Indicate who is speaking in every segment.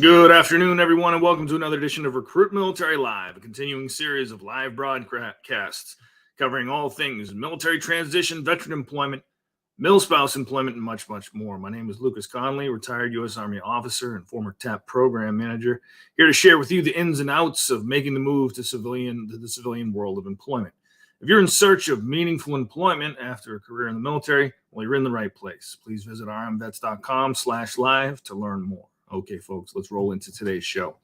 Speaker 1: Good afternoon, everyone, and welcome to another edition of Recruit Military Live, a continuing series of live broadcasts covering all things military transition, veteran employment, mil-spouse employment, and much, much more. My name is Lucas Connolly, retired U.S. Army officer and former TAP program manager, here to share with you the ins and outs of making the move to the civilian world of employment. If you're in search of meaningful employment after a career in the military, well, you're in the right place. Please visit rmvets.com/live to learn more. Okay, folks, let's roll into today's show.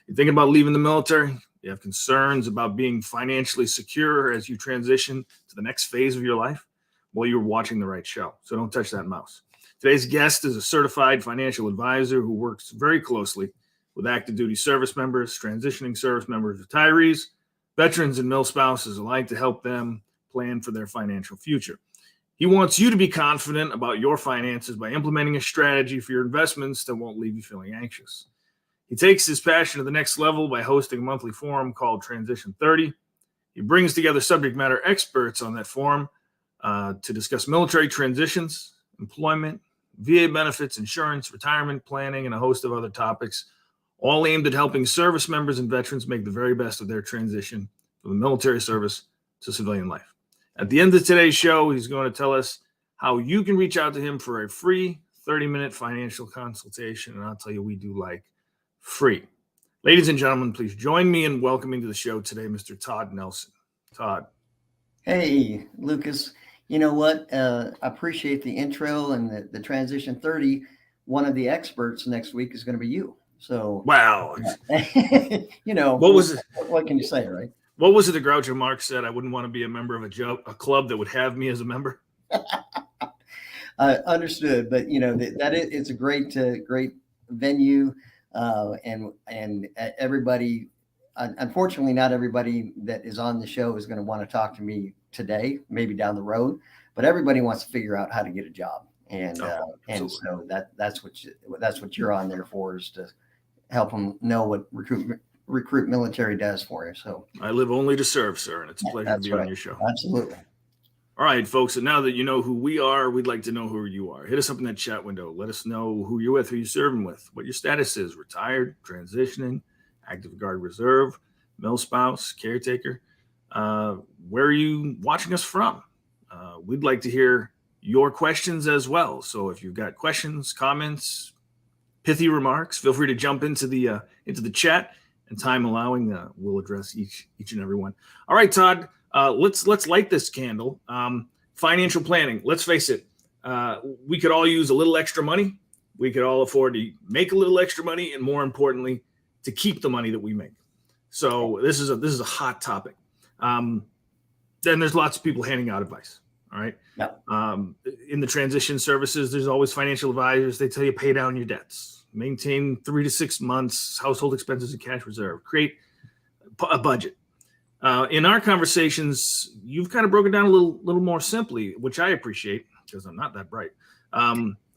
Speaker 1: You're thinking about leaving the military? You have concerns about being financially secure as you transition to the next phase of your life? Well, you're watching the right show, so don't touch that mouse. Today's guest is a certified financial advisor who works very closely with active duty service members, transitioning service members, retirees, veterans, and mil-spouses alike to help them plan for their financial future. He wants you to be confident about your finances by implementing a strategy for your investments that won't leave you feeling anxious. He takes his passion to the next level by hosting a monthly forum called Transition 30. He brings together subject matter experts on that forum to discuss military transitions, employment, VA benefits, insurance, retirement planning, and a host of other topics, all aimed at helping service members and veterans make the very best of their transition from the military service to civilian life. At the end of today's show, he's going to tell us how you can reach out to him for a free 30-minute financial consultation. And I'll tell you, we do like free. Ladies and gentlemen, please join me in welcoming to the show today, Mr. Todd Nelson. Todd.
Speaker 2: Hey, Lucas. You know what? I appreciate the intro and the Transition 30. One of the experts next week is going to be you. So,
Speaker 1: wow.
Speaker 2: What was it? What can you say, right?
Speaker 1: What was it that Groucho Marx said? I wouldn't want to be a member of a club that would have me as a member.
Speaker 2: Understood, but it's a great venue, and everybody. Unfortunately, not everybody that is on the show is going to want to talk to me today. Maybe down the road, but everybody wants to figure out how to get a job, and so that's what you're on there for, is to help them know what Recruit Military does for you. So
Speaker 1: I live only to serve, sir, and it's a pleasure to be on your show.
Speaker 2: Absolutely.
Speaker 1: All right, folks. And now that you know who we are, we'd like to know who you are. Hit us up in that chat window. Let us know who you're with, who you're serving with, what your status is: retired, transitioning, active guard reserve, mil-spouse, caretaker. Where are you watching us from? We'd like to hear your questions as well. So if you've got questions, comments, pithy remarks, feel free to jump into the chat. And time allowing, we'll address each and every one. All right, Todd, let's light this candle. Financial planning. Let's face it, we could all use a little extra money. We could all afford to make a little extra money, and more importantly, to keep the money that we make. So this is a hot topic. Then there's lots of people handing out advice. All right.
Speaker 2: Yep.
Speaker 1: In the transition services, there's always financial advisors. They tell you pay down your debts, maintain 3 to 6 months household expenses and cash reserve, create a budget. In our conversations, you've kind of broken down a little more simply, which I appreciate because I'm not that bright,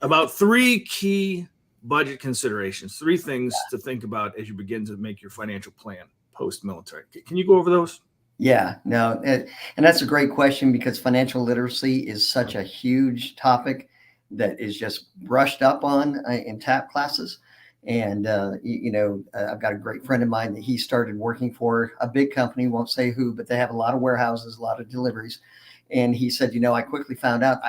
Speaker 1: about 3 key budget considerations, 3 things to think about as you begin to make your financial plan post-military. Can you go over those?
Speaker 2: Yeah, no, and that's a great question, because financial literacy is such a huge topic that is just brushed up on in TAP classes. And, I've got a great friend of mine that he started working for a big company, won't say who, but they have a lot of warehouses, a lot of deliveries. And he said, I quickly found out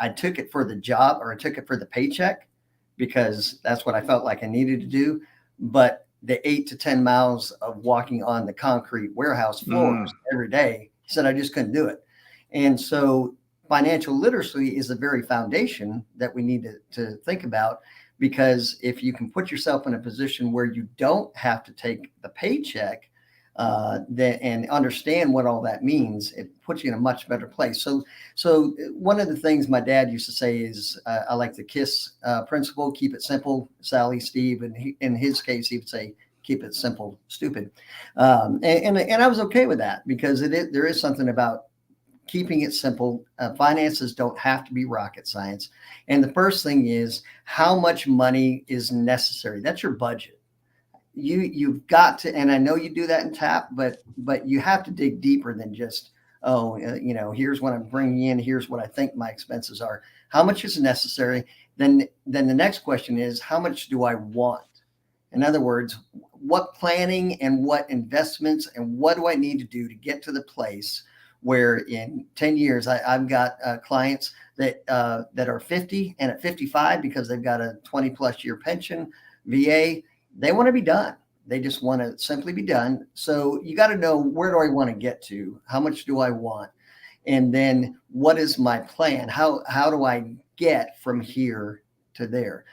Speaker 2: I took it for the job, or I took it for the paycheck, because that's what I felt like I needed to do. But the 8 to 10 miles of walking on the concrete warehouse floors every day, he said, I just couldn't do it. And so financial literacy is the very foundation that we need to think about, because if you can put yourself in a position where you don't have to take the paycheck and understand what all that means, it puts you in a much better place. So one of the things my dad used to say is, I like the KISS principle: keep it simple, Sally, Steve. And in his case, he would say, keep it simple, stupid. And I was okay with that, because there is something about keeping it simple. Finances don't have to be rocket science. And the first thing is, how much money is necessary? That's your budget. You've got to, and I know you do that in TAP, but you have to dig deeper than just, here's what I'm bringing in, here's what I think my expenses are. How much is necessary? Then the next question is, how much do I want? In other words, what planning and what investments and what do I need to do to get to the place where in 10 years I've got clients that are 50 and at 55 because they've got a 20 plus year pension, VA, they want to be done. They just want to simply be done. So you got to know, where do I want to get to? How much do I want? And then what is my plan? How do I get from here to there?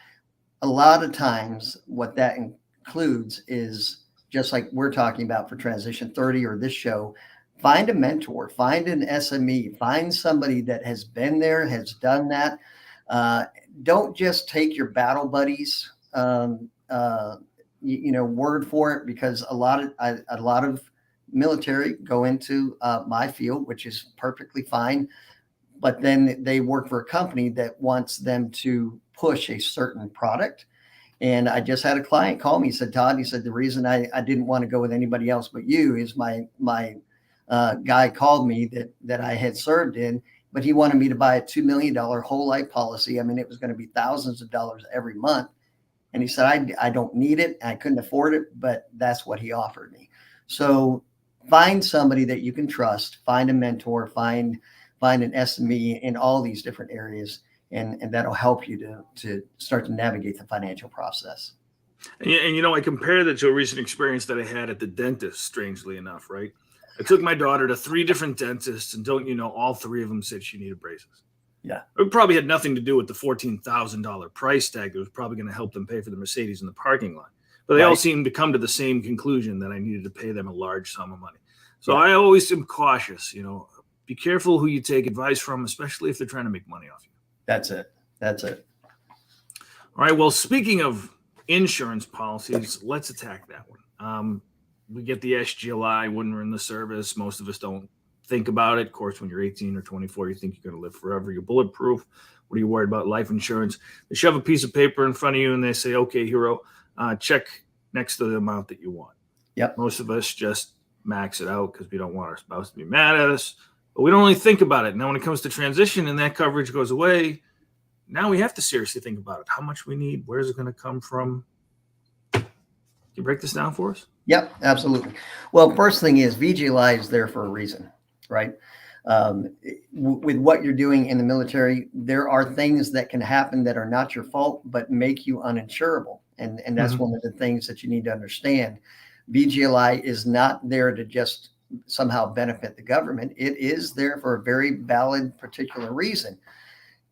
Speaker 2: A lot of times what that includes is, just like we're talking about for Transition 30 or this show, find a mentor, find an SME, find somebody that has been there, has done that. Don't just take your battle buddies, word for it, because a lot of military go into my field, which is perfectly fine, but then they work for a company that wants them to push a certain product. And I just had a client call me. He said, Todd, he said, the reason I didn't want to go with anybody else but you is my guy called me that I had served in, but he wanted me to buy a $2 million whole life policy. I mean, it was going to be thousands of dollars every month. And he said, I don't need it. I couldn't afford it, but that's what he offered me. So find somebody that you can trust, find a mentor, find an SME in all these different areas. And that'll help you to start to navigate the financial process.
Speaker 1: And I compare that to a recent experience that I had at the dentist, strangely enough, right? I took my daughter to 3 different dentists, and all 3 of them said she needed braces.
Speaker 2: Yeah.
Speaker 1: It probably had nothing to do with the $14,000 price tag that was probably going to help them pay for the Mercedes in the parking lot. But they all seemed to come to the same conclusion, that I needed to pay them a large sum of money. So I always am cautious, be careful who you take advice from, especially if they're trying to make money off you.
Speaker 2: That's it.
Speaker 1: All right. Well, speaking of insurance policies, let's attack that one. We get the SGLI when we're in the service. Most of us don't think about it. Of course, when you're 18 or 24, you think you're going to live forever. You're bulletproof. What are you worried about? Life insurance. They shove a piece of paper in front of you and they say, okay, hero, check next to the amount that you want.
Speaker 2: Yep.
Speaker 1: Most of us just max it out because we don't want our spouse to be mad at us, but we don't really think about it. Now, when it comes to transition and that coverage goes away, now we have to seriously think about it. How much we need, where's it going to come from? Can you break this down for us?
Speaker 2: Yep, absolutely. Well, first thing is VGLI is there for a reason, right? With what you're doing in the military, there are things that can happen that are not your fault, but make you uninsurable. And that's one of the things that you need to understand. VGLI is not there to just somehow benefit the government. It is there for a very valid particular reason.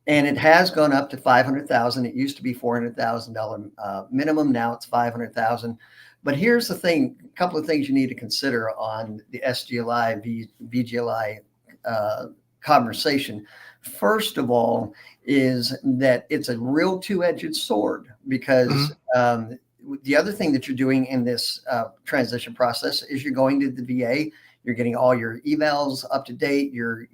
Speaker 2: And it has gone up to $500,000. It used to be $400,000 minimum. Now it's $500,000. But here's the thing, a couple of things you need to consider on the SGLI, VGLI conversation. First of all, is that it's a real two-edged sword, because the other thing that you're doing in this transition process is you're going to the VA. You're getting all your evals up to date, your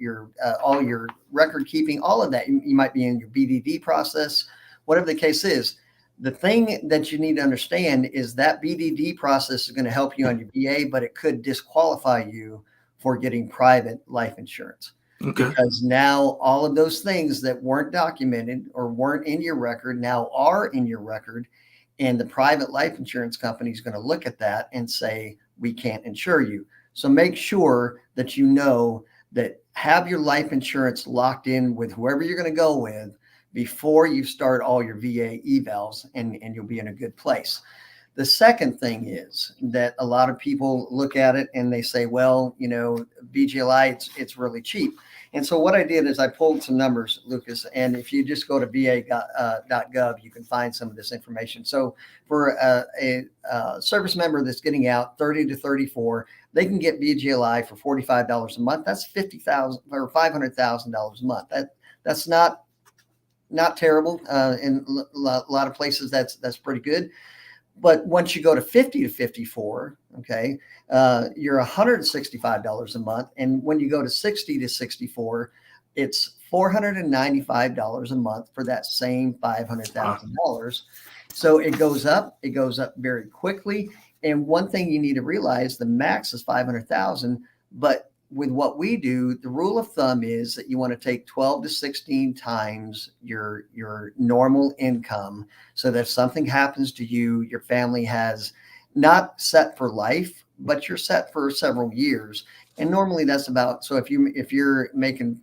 Speaker 2: all your record keeping, all of that. You might be in your BDD process, whatever the case is. The thing that you need to understand is that BDD process is going to help you on your VA, but it could disqualify you for getting private life insurance. Okay. Because now all of those things that weren't documented or weren't in your record now are in your record. And the private life insurance company is going to look at that and say, we can't insure you. So make sure that you know that have your life insurance locked in with whoever you're going to go with before you start all your VA evals, and you'll be in a good place. The second thing is that a lot of people look at it and they say, well, VGLI, it's really cheap. And so what I did is I pulled some numbers, Lucas, and if you just go to va.gov, you can find some of this information. So for a service member that's getting out 30 to 34, they can get VGLI for $45 a month. That's $50,000 or $500,000 a month. That's not terrible. In a lot of places, that's pretty good. But once you go to 50 to 54, okay, you're $165 a month. And when you go to 60 to 64, it's $495 a month for that same $500,000. So it goes up very quickly. And one thing you need to realize, the max is $500,000, but with what we do, the rule of thumb is that you want to take 12 to 16 times your normal income, so that if something happens to you, your family has not set for life, but you're set for several years. And normally that's about, so if you're making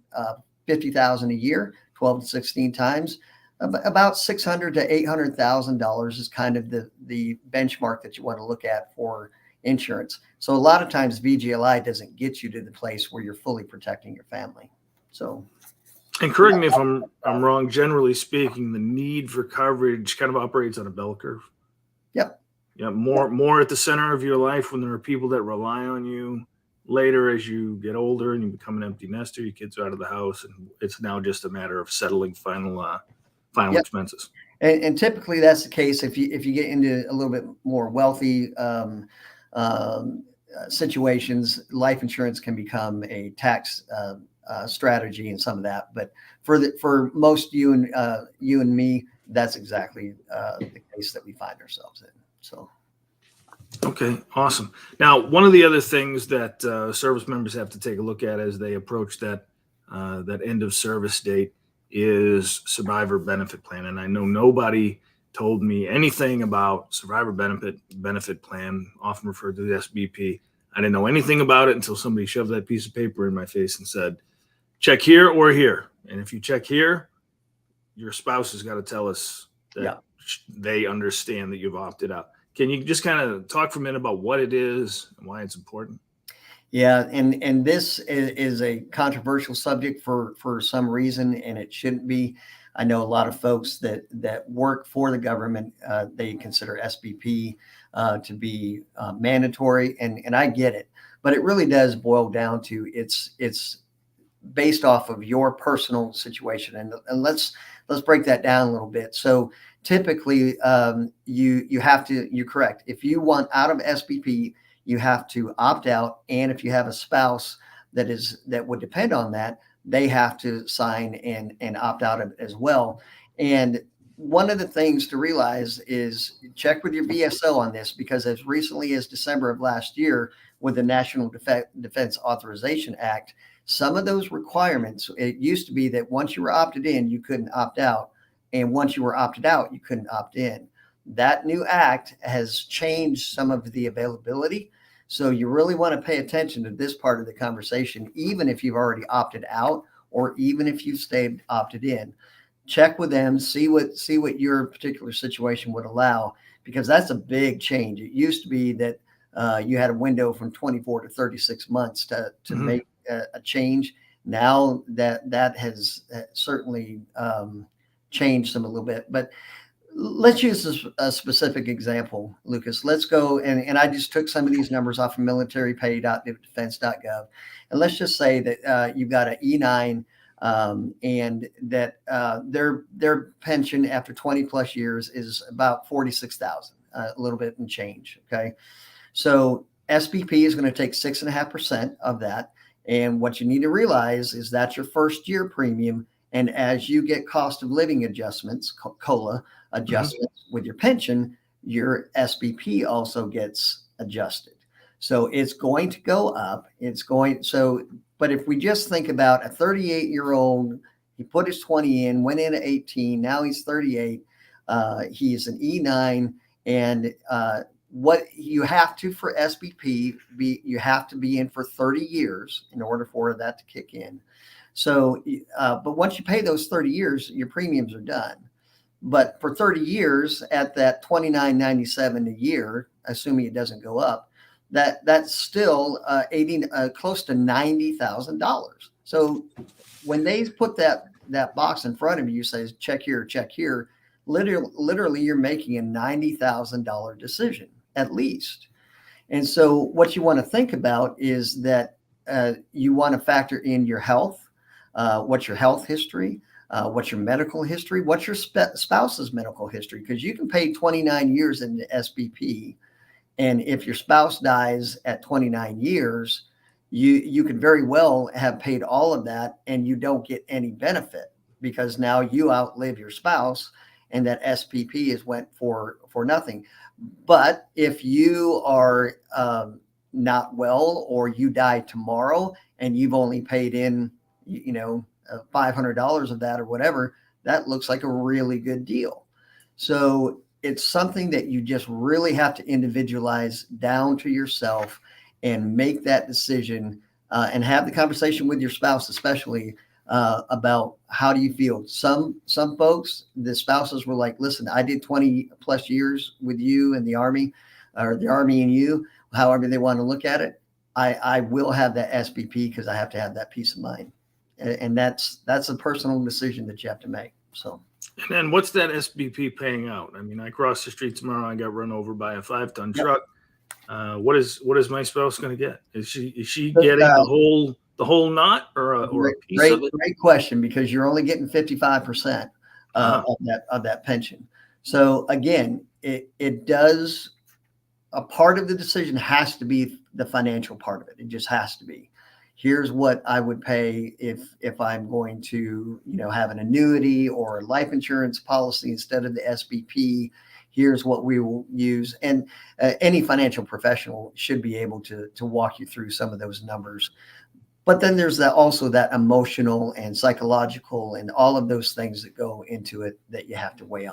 Speaker 2: 50,000 a year, 12 to 16 times, about $600 to $800,000 is kind of the benchmark that you want to look at for insurance. So a lot of times VGLI doesn't get you to the place where you're fully protecting your family. So,
Speaker 1: and correct me if I'm wrong, generally speaking, the need for coverage kind of operates on a bell curve.
Speaker 2: Yep.
Speaker 1: Yeah, more at the center of your life when there are people that rely on you. Later, as you get older and you become an empty nester, your kids are out of the house, and it's now just a matter of settling final
Speaker 2: Yep.
Speaker 1: expenses.
Speaker 2: And typically that's the case if you get into a little bit more wealthy situations. Life insurance can become a tax strategy and some of that. But for most you and me, that's exactly the case that we find ourselves in. So.
Speaker 1: Okay, awesome. Now, one of the other things that service members have to take a look at as they approach that end of service date is survivor benefit plan. And I know nobody told me anything about survivor benefit plan, often referred to the SBP. I didn't know anything about it until somebody shoved that piece of paper in my face and said, check here or here. And if you check here, your spouse has got to tell us that they understand that you've opted out. Can you just kind of talk for a minute about what it is and why it's important?
Speaker 2: Yeah, and this is a controversial subject for some reason, and it shouldn't be. I know a lot of folks that work for the government, they consider SBP to be mandatory, and I get it, but it really does boil down to it's based off of your personal situation, and let's break that down a little bit. So typically, you have to. You're correct. If you want out of SBP, you have to opt out, and if you have a spouse that would depend on that, they have to sign and opt out of it as well. And one of the things to realize is check with your VSO on this, because as recently as December of last year, with the National Defense Authorization Act, some of those requirements, it used to be that once you were opted in, you couldn't opt out. And once you were opted out, you couldn't opt in. That new act has changed some of the availability. So you really want to pay attention to this part of the conversation, even if you've already opted out or even if you've stayed opted in. Check with them, see what your particular situation would allow, because that's a big change. It used to be that you had a window from 24 to 36 months to make a change. Now that has certainly changed them a little bit. But let's use a specific example, Lucas. Let's go, and I just took some of these numbers off of militarypay.defense.gov. And let's just say that you've got an E9 and that their pension after 20 plus years is about 46,000, a little bit and change. Okay. So SBP is going to take 6.5% of that. And what you need to realize is that's your first year premium. And as you get cost of living adjustments, COLA adjustments with your pension, your SBP also gets adjusted. So it's going to go up. But if we just think about a 38-year-old, he put his 20 in, went in at 18, now he's 38. He's an E9, and what you have to for SBP, you have to be in for 30 years in order for that to kick in. So, but once you pay those 30 years, your premiums are done. But for 30 years at that $29.97 a year, assuming it doesn't go up, that's still close to $90,000. So when they put that box in front of you, says check here, literally you're making a $90,000 decision at least. And so what you want to think about is that you want to factor in your health. What's your health history? What's your medical history? What's your spouse's medical history? Because you can pay 29 years in the SBP, and if your spouse dies at 29 years, you could very well have paid all of that, and you don't get any benefit because now you outlive your spouse, and that SPP went for nothing. But if you are not well, or you die tomorrow and you've only paid in, $500 of that or whatever, that looks like a really good deal. So it's something that you just really have to individualize down to yourself and make that decision, and have the conversation with your spouse, especially about how do you feel. Some folks, the spouses were like, listen, I did 20 plus years with you in the Army, or the Army and you, however they want to look at it. I will have that SBP because I have to have that peace of mind. And that's a personal decision that you have to make. So.
Speaker 1: And then what's that SBP paying out? I mean, I crossed the street tomorrow. I got run over by a 5-ton truck. What is my spouse going to get? Is she getting the whole knot or a piece of it?
Speaker 2: Great question, because you're only getting 55% of that pension. So again, it does, a part of the decision has to be the financial part of it. It just has to be. Here's what I would pay if I'm going to, have an annuity or a life insurance policy instead of the SBP. Here's what we will use. And any financial professional should be able to walk you through some of those numbers. But then there's also that emotional and psychological and all of those things that go into it that you have to weigh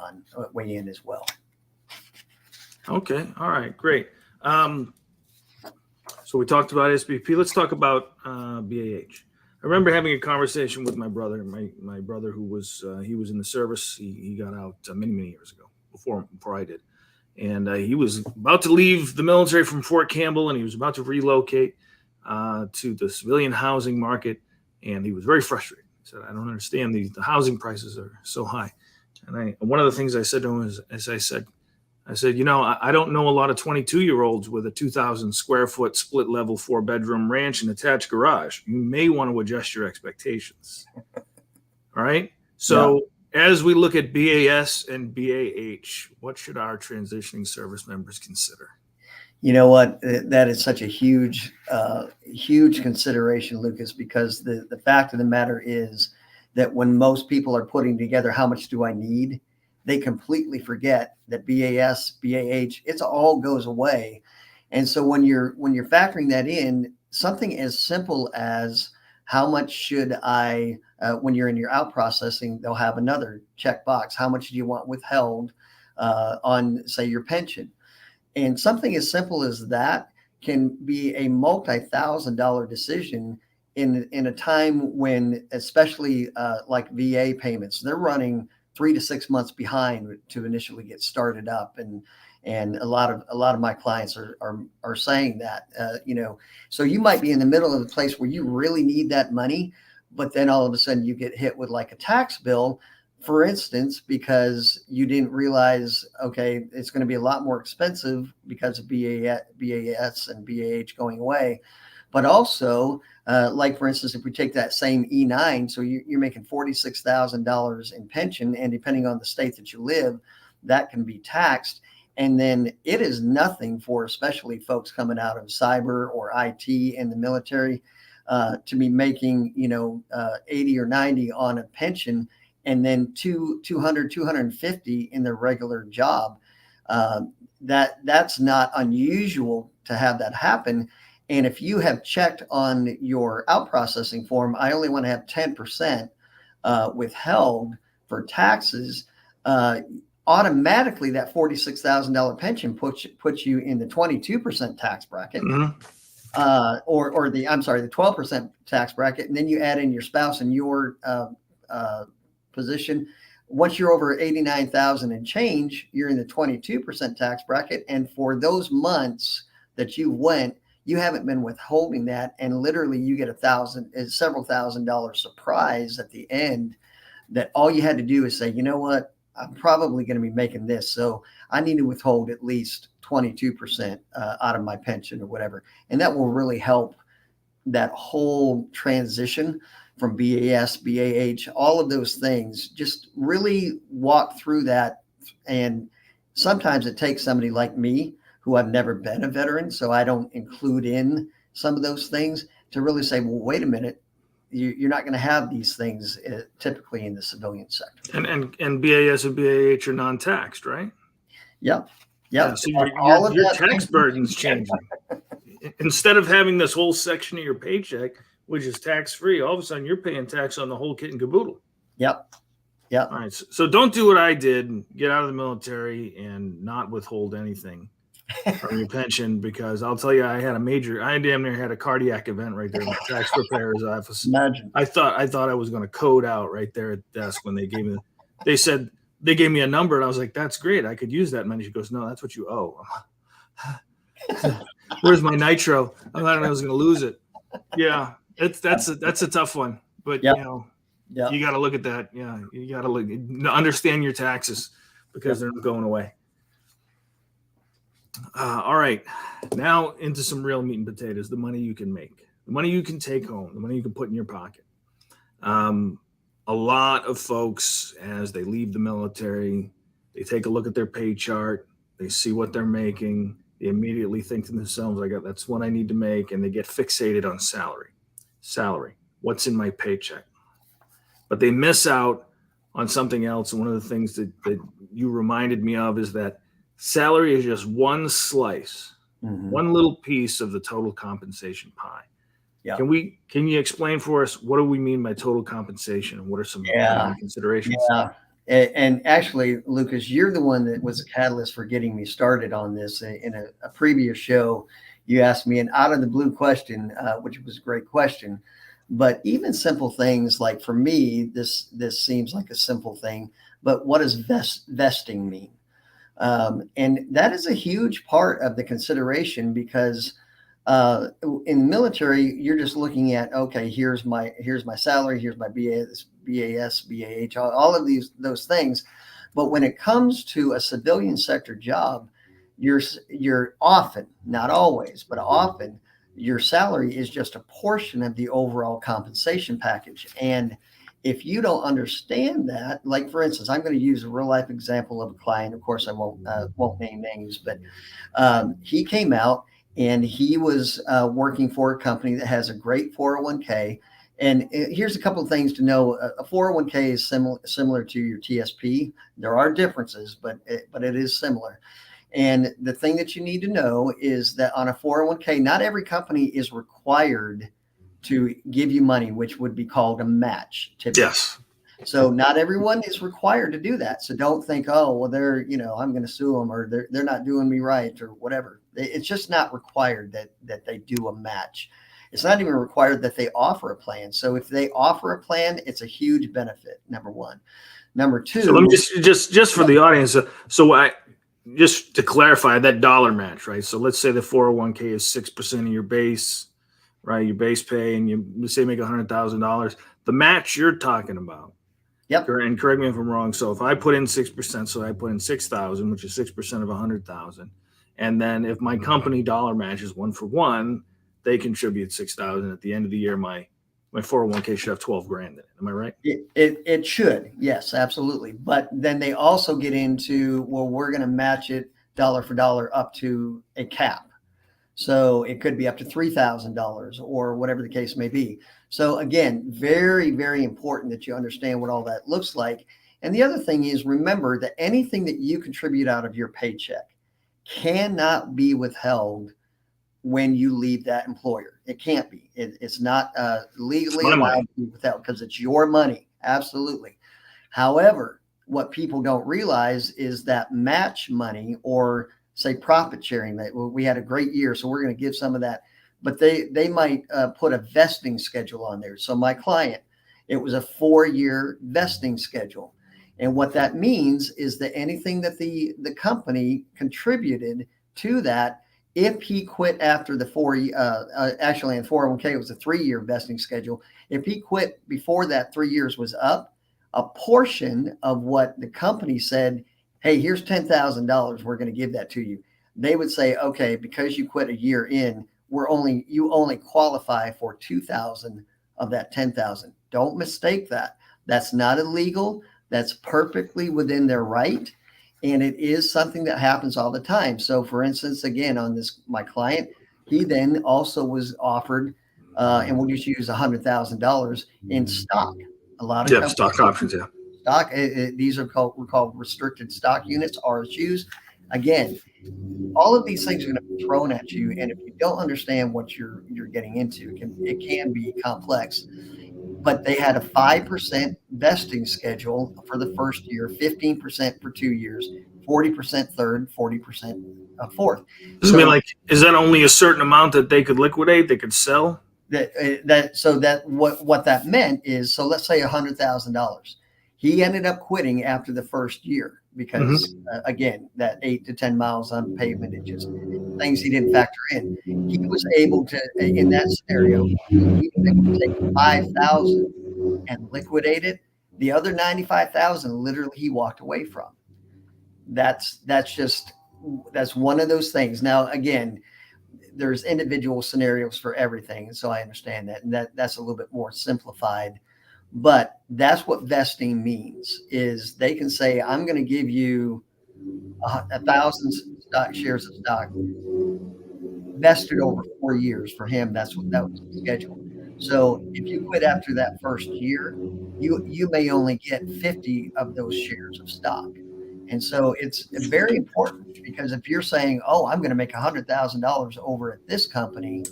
Speaker 2: in as well.
Speaker 1: Okay. All right. Great. So we talked about SBP. Let's talk about BAH. I remember having a conversation with my brother. My brother, who was he was in the service. He got out many years ago, before I did, and he was about to leave the military from Fort Campbell, and he was about to relocate to the civilian housing market, and he was very frustrated. He said, "I don't understand the housing prices are so high." And one of the things I said to him is I said, I don't know a lot of 22-year-olds with a 2,000 square foot split level 4-bedroom ranch and attached garage. You may want to adjust your expectations. All right. So as we look at BAS and BAH, what should our transitioning service members consider?
Speaker 2: You know what? That is such a huge consideration, Lucas, because the fact of the matter is that when most people are putting together how much do I need, they completely forget that BAS, BAH, it all goes away. And so when you're factoring that in, something as simple as how much should I, when you're in your out processing, they'll have another checkbox. How much do you want withheld on, say, your pension? And something as simple as that can be a multi-$1,000 decision in a time when, especially like VA payments, they're running 3 to 6 months behind to initially get started up, and a lot of my clients are saying that, so you might be in the middle of the place where you really need that money, but then all of a sudden you get hit with like a tax bill, for instance, because you didn't realize, okay, it's going to be a lot more expensive because of BAS and BAH going away. But also, like for instance, if we take that same E9, so you're making $46,000 in pension, and depending on the state that you live, that can be taxed. And then it is nothing for especially folks coming out of cyber or IT in the military to be making 80 or 90 on a pension, and then 200, 250 in their regular job. That's not unusual to have that happen. And if you have checked on your out processing form, I only want to have 10% withheld for taxes, automatically that $46,000 pension puts you in the 22% tax bracket, or the 12% tax bracket. And then you add in your spouse and your position. Once you're over 89,000 and change, you're in the 22% tax bracket. And for those months that you went, you haven't been withholding that, and literally you get several $1,000 surprise at the end that all you had to do is say, you know what, I'm probably going to be making this, so I need to withhold at least 22% out of my pension or whatever. And that will really help that whole transition from BAS, BAH, all of those things. Just really walk through that. And sometimes it takes somebody like me, who I've never been a veteran, so I don't include in some of those things, to really say, well, wait a minute, you're not going to have these things typically in the civilian sector.
Speaker 1: And BAS and BAH are non-taxed, right?
Speaker 2: Yep.
Speaker 1: Yeah, so your tax burden's changing. instead of having this whole section of your paycheck, which is tax-free, all of a sudden you're paying tax on the whole kit and caboodle.
Speaker 2: Yep. Yep.
Speaker 1: All right. So don't do what I did, get out of the military and not withhold anything from your pension, because I'll tell you, I damn near had a cardiac event right there in the tax preparer's office.
Speaker 2: Imagine.
Speaker 1: I thought I was going to code out right there at the desk when they gave me a number, and I was like, that's great, I could use that money. She goes, no, that's what you owe. Where's my nitro? I thought I was going to lose it. Yeah, that's a tough one, but
Speaker 2: Yep.
Speaker 1: You got to look at that. Yeah, you got to understand your taxes, because they're not going away. All right, now into some real meat and potatoes, the money you can make, the money you can take home, the money you can put in your pocket. A lot of folks, as they leave the military, they take a look at their pay chart, they see what they're making, they immediately think to themselves, that's what I need to make, and they get fixated on salary, what's in my paycheck. But they miss out on something else. And one of the things that you reminded me of is that salary is just one slice, one little piece of the total compensation pie.
Speaker 2: Yeah.
Speaker 1: Can you explain for us, what do we mean by total compensation, and what are some considerations?
Speaker 2: Yeah. And actually, Lucas, you're the one that was a catalyst for getting me started on this. In a previous show, you asked me an out of the blue question, which was a great question. But even simple things like, for me, this seems like a simple thing, but what does vesting mean? And that is a huge part of the consideration, because in the military, you're just looking at, okay, here's my salary, here's my BAS, BAH, all of those things. But when it comes to a civilian sector job, you're often, not always, but often, your salary is just a portion of the overall compensation package. And if you don't understand that, like, for instance, I'm going to use a real life example of a client. Of course, I won't name names, but he came out and he was working for a company that has a great 401k. And here's a couple of things to know. A 401k is similar to your TSP. There are differences, but it is similar. And the thing that you need to know is that on a 401k, not every company is required to give you money, which would be called a match typically.
Speaker 1: Yes.
Speaker 2: So not everyone is required to do that. So don't think, oh, well, I'm going to sue them, or they're not doing me right, or whatever. It's just not required that they do a match. It's not even required that they offer a plan. So if they offer a plan, it's a huge benefit. Number one. Number two.
Speaker 1: So let me just for the audience. Just to clarify, that dollar match, right? So let's say the 401k is 6% of your base, right? Your base pay, and you say make $100,000. The match you're talking about.
Speaker 2: Yep.
Speaker 1: And correct me if I'm wrong. So if I put in 6%, so I put in 6,000, which is 6% of 100,000, and then if my company dollar match is 1-for-1, they contribute 6,000. At the end of the year, my 401k should have 12 grand in it. Am I right?
Speaker 2: It should. Yes, absolutely. But then they also get into, well, we're going to match it dollar for dollar up to a cap. So it could be up to $3,000 or whatever the case may be. So again, very, very important that you understand what all that looks like. And the other thing is, remember that anything that you contribute out of your paycheck cannot be withheld when you leave that employer. It can't be. It's not legally allowed to be withheld, because it's your money. Absolutely. However, what people don't realize is that match money, or say profit sharing, that we had a great year, so we're going to give some of that, but they might put a vesting schedule on there. So my client, it was a 4-year vesting schedule. And what that means is that anything that the company contributed to that, if he quit after the actually in 401k, it was a 3-year vesting schedule. If he quit before that 3 years was up, a portion of what the company said, hey, here's $10,000, we're going to give that to you. They would say, okay, because you quit a year in, you only qualify for 2,000 of that 10,000. Don't mistake that. That's not illegal. That's perfectly within their right. And it is something that happens all the time. So for instance, again, on my client, he then also was offered, and we'll just use $100,000 in stock. A lot of
Speaker 1: stock options. Yeah.
Speaker 2: Stock. These are called restricted stock units, RSUs. again, all of these things are going to be thrown at you, and if you don't understand what you're getting into, it can be complex. But they had a 5% vesting schedule for the first year, 15% for 2 years, 40% third, 40% fourth.
Speaker 1: Does it mean like, is that only a certain amount that they could liquidate, they could sell?
Speaker 2: What that meant is, so let's say $100,000. He ended up quitting after the first year because again, that 8 to 10 miles on pavement, it just things he didn't factor in. He was able to, in that scenario, he was able to take 5,000 and liquidate it. The other 95,000, literally, he walked away from. That's one of those things. Now, again, there's individual scenarios for everything, and so I understand that, and that's a little bit more simplified. But that's what vesting means: is they can say, "I'm going to give you 1,000 shares of stock vested over 4 years." For him, that was the schedule. So if you quit after that first year, you may only get 50 of those shares of stock. And so it's very important, because if you're saying, "Oh, I'm going to make $100,000 over at this company,"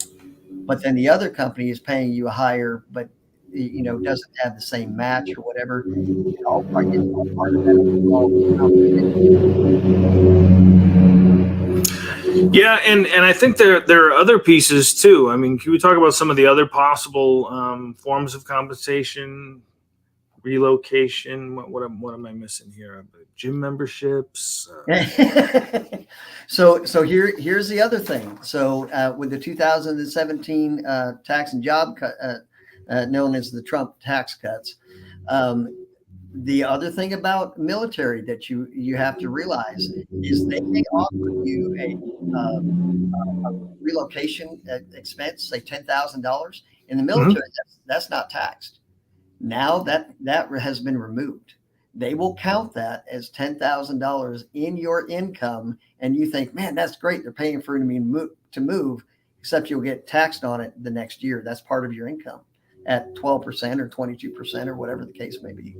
Speaker 2: but then the other company is paying you a higher, but doesn't have the same match or whatever, it's all part of that overall competition.
Speaker 1: Yeah, and I think there are other pieces too. I mean, can we talk about some of the other possible forms of compensation? Relocation. What am I missing here? Gym memberships.
Speaker 2: So here's the other thing. So with the 2017 tax and job cut, known as the Trump tax cuts, the other thing about military that you have to realize is they may offer you a relocation expense, say $10,000 in the military. That's not taxed. Now that has been removed. They will count that as $10,000 in your income, and you think, "Man, that's great. They're paying for me to move," except you'll get taxed on it the next year. That's part of your income at 12% or 22% or whatever the case may be.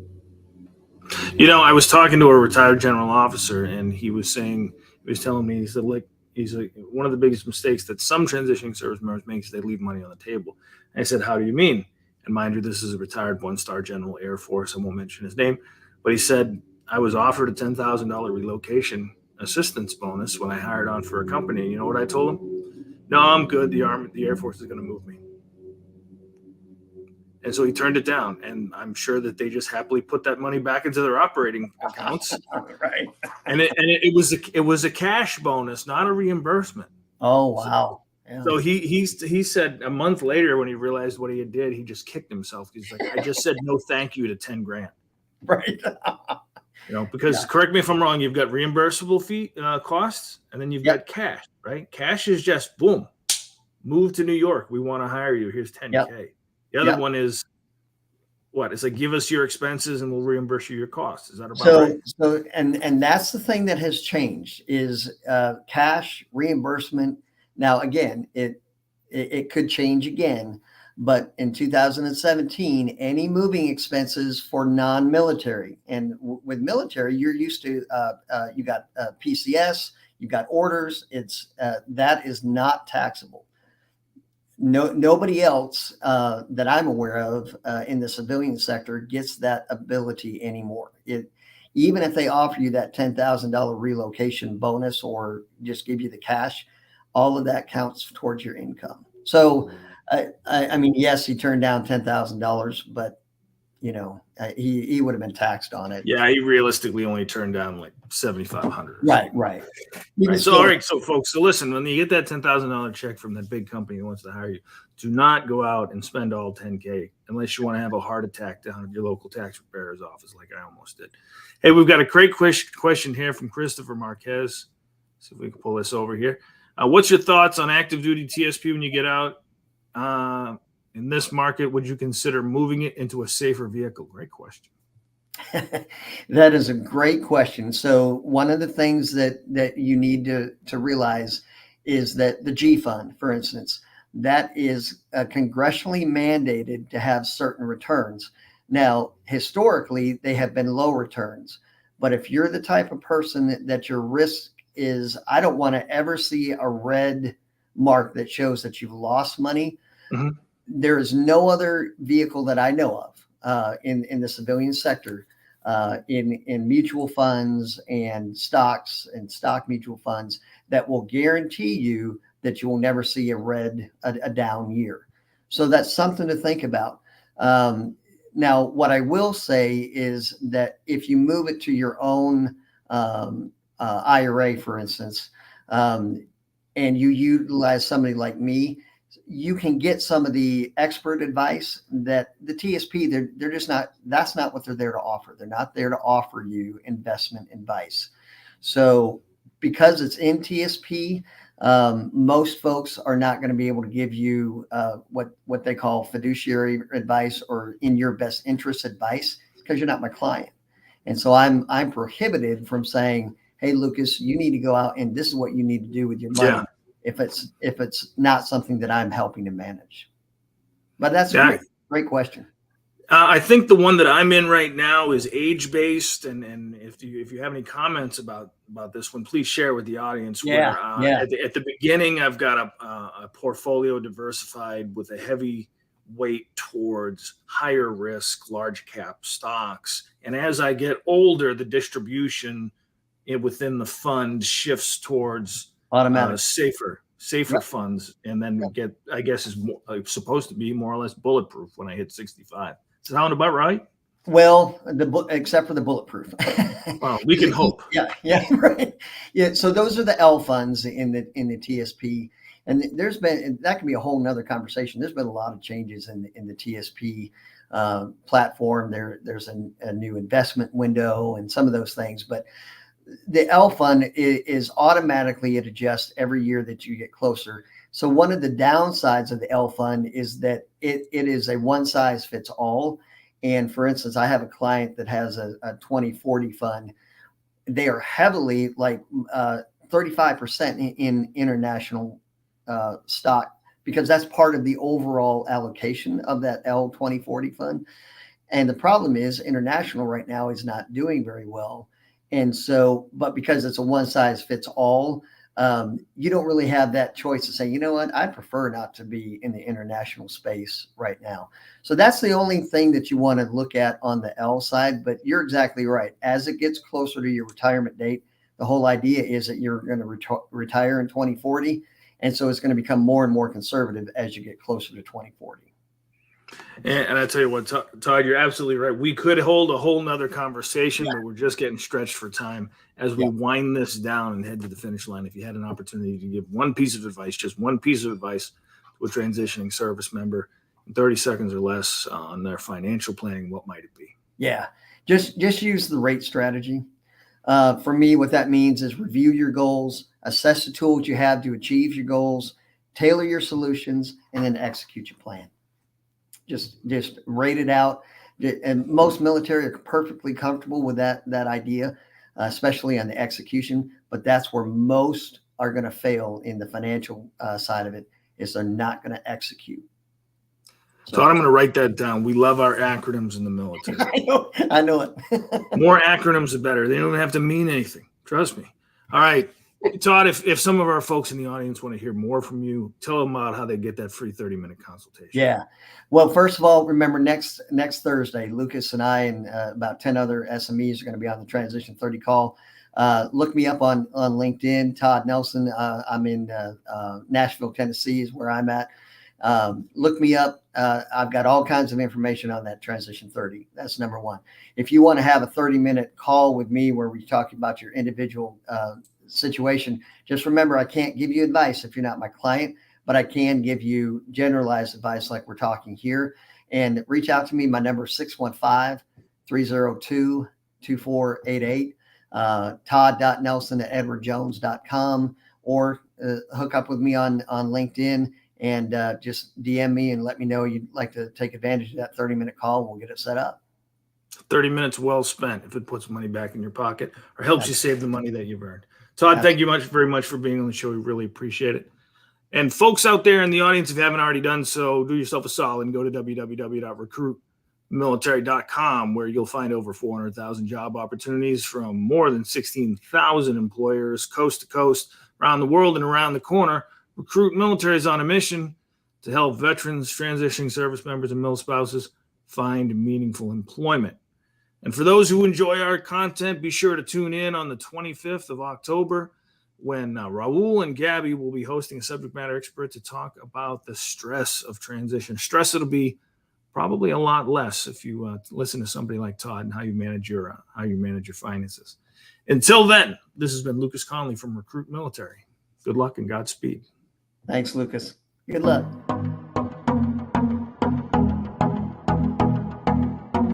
Speaker 1: I was talking to a retired general officer, and he was telling me, he said, one of the biggest mistakes that some transitioning service members make is they leave money on the table. And I said, "How do you mean?" And mind you, this is a retired 1-star General Air Force. I won't mention his name, but he said, "I was offered a $10,000 relocation assistance bonus when I hired on for a company. You know what I told him? No, I'm good. The Air Force is going to move me." And so he turned it down, and I'm sure that they just happily put that money back into their operating accounts.
Speaker 2: Right.
Speaker 1: And it was a cash bonus, not a reimbursement.
Speaker 2: Oh, wow.
Speaker 1: Yeah. So he said a month later, when he realized what he did, he just kicked himself. He's like, "I just said no thank you to 10 grand."
Speaker 2: Right.
Speaker 1: Because correct me if I'm wrong, you've got reimbursable fee costs, and then you've got cash, right? Cash is just boom, move to New York. We want to hire you. Here's 10K. The other one is what? It's like, give us your expenses and we'll reimburse you your costs. Is that about right?
Speaker 2: So and that's the thing that has changed is cash reimbursement. Now, again, it could change again, but in 2017, any moving expenses for non-military, and with military, you're used to you got PCS, you got orders. That is not taxable. Nobody else that I'm aware of in the civilian sector gets that ability anymore. Even if they offer you that $10,000 relocation bonus or just give you the cash, all of that counts towards your income. So, I mean, yes, he turned down $10,000, but he would have been taxed on it.
Speaker 1: Yeah, he realistically only turned down like $7,500.
Speaker 2: Right.
Speaker 1: So, all right, so folks, so listen, when you get that $10,000 check from that big company who wants to hire you, do not go out and spend all 10K unless you want to have a heart attack down at your local tax preparer's office, like I almost did. Hey, we've got a great question here from Christopher Marquez. See if we can pull this over here. What's your thoughts on active duty TSP when you get out? In this market, would you consider moving it into a safer vehicle? Great question.
Speaker 2: That is a great question. So one of the things that you need to realize is that the G fund, for instance, that is congressionally mandated to have certain returns. Now, historically, they have been low returns. But if you're the type of person that your risk is I don't want to ever see a red mark that shows that you've lost money.
Speaker 1: Mhm.
Speaker 2: There is no other vehicle that I know of in the civilian sector, in mutual funds and stocks and stock mutual funds that will guarantee you that you will never see a down year. So that's something to think about. Now, what I will say is that if you move it to your own IRA, for instance, and you utilize somebody like me, you can get some of the expert advice that the TSP, they're just not, that's not what they're there to offer. They're not there to offer you investment advice. So because it's in TSP, most folks are not going to be able to give you what they call fiduciary advice or in your best interest advice because you're not my client. And so I'm prohibited from saying, hey, Lucas, you need to go out and this is what you need to do with your money.
Speaker 1: Yeah.
Speaker 2: If it's not something that I'm helping to manage. But that's
Speaker 1: Yeah.
Speaker 2: a great question.
Speaker 1: I think the one that I'm in right now is age-based, and if you have any comments about this one, please share with the audience.
Speaker 2: Yeah,
Speaker 1: Where at the beginning, I've got a portfolio diversified with a heavy weight towards higher risk, large cap stocks, and as I get older, the distribution within the fund shifts towards
Speaker 2: automatic,
Speaker 1: safer
Speaker 2: Yep.
Speaker 1: funds, and then I guess is supposed to be more or less bulletproof when I hit 65. Sound about right?
Speaker 2: Well, except for the bulletproof.
Speaker 1: Well, we can hope.
Speaker 2: Yeah, right. Yeah, so those are the L funds in the TSP, and that can be a whole nother conversation. There's been a lot of changes in the TSP platform. There's a new investment window and some of those things, but the L fund is automatically, it adjusts every year that you get closer. So one of the downsides of the L fund is that it is a one size fits all. And for instance, I have a client that has a 2040 fund. They are heavily 35% in international stock because that's part of the overall allocation of that L 2040 fund. And the problem is international right now is not doing very well. And so, but because it's a one size fits all, you don't really have that choice to say, you know what, I'd prefer not to be in the international space right now. So that's the only thing that you want to look at on the L side. But you're exactly right. As it gets closer to your retirement date, the whole idea is that you're going to retire in 2040. And so it's going to become more and more conservative as you get closer to 2040.
Speaker 1: And I tell you what, Todd, you're absolutely right. We could hold a whole nother conversation, but we're just getting stretched for time as we wind this down and head to the finish line. If you had an opportunity to give one piece of advice, just one piece of advice to a transitioning service member in 30 seconds or less on their financial planning, what might it be?
Speaker 2: Yeah, just use the rate strategy. For me, what that means is review your goals, assess the tools you have to achieve your goals, tailor your solutions, and then execute your plan. Just rate it out. And most military are perfectly comfortable with that idea, especially on the execution. But that's where most are going to fail in the financial side of it, is they're not going to execute.
Speaker 1: So I'm going to write that down. We love our acronyms in the military.
Speaker 2: I know it.
Speaker 1: More acronyms, the better. They don't even have to mean anything. Trust me. All right. Todd, if some of our folks in the audience want to hear more from you, tell them about how they get that free 30-minute consultation.
Speaker 2: Yeah. Well, first of all, remember next Thursday, Lucas and I and about 10 other SMEs are going to be on the Transition 30 call. Look me up on LinkedIn, Todd Nelson. I'm in Nashville, Tennessee is where I'm at. Look me up. I've got all kinds of information on that Transition 30. That's number one. If you want to have a 30-minute call with me where we talk about your individual situation, just remember, I can't give you advice if you're not my client, but I can give you generalized advice like we're talking here. And reach out to me. My number is 615-302-2488. Todd.Nelson@edwardjones.com, or hook up with me on LinkedIn and just DM me and let me know you'd like to take advantage of that 30-minute call. We'll get it set up.
Speaker 1: 30 minutes well spent if it puts money back in your pocket or helps you save the money that you've earned. Todd, thank you very much for being on the show. We really appreciate it. And folks out there in the audience, if you haven't already done so, do yourself a solid and go to www.recruitmilitary.com RecruitMilitary.com, where you'll find over 400,000 job opportunities from more than 16,000 employers coast to coast, around the world and around the corner. Recruit Military is on a mission to help veterans, transitioning service members, and mil spouses find meaningful employment. And for those who enjoy our content, be sure to tune in on the 25th of October when Raul and Gabby will be hosting a subject matter expert to talk about the stress of transition. Stress it'll be probably a lot less if you listen to somebody like Todd and how you manage your finances. Until then, this has been Lucas Connolly from Recruit Military. Good luck and Godspeed.
Speaker 2: Thanks, Lucas. Good luck.